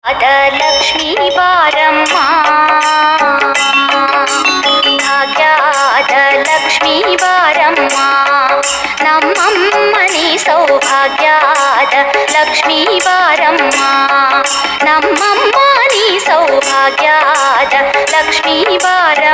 ಅದ ಲಕ್ಷ್ಮೀ ಬಾರಮ್ಮ, ಭಾಗ್ಯದ ಲಕ್ಷ್ಮೀ ಬಾರಮ್ಮ, ನಮ್ಮಮ್ಮನಿ ಸೌಭಾಗ್ಯದ ಲಕ್ಷ್ಮೀ ಬಾರಮ್ಮ, ನಮ್ಮಮ್ಮನಿ ಸೌಭಾಗ್ಯದ ಲಕ್ಷ್ಮೀ ಬಾರಮ್ಮ.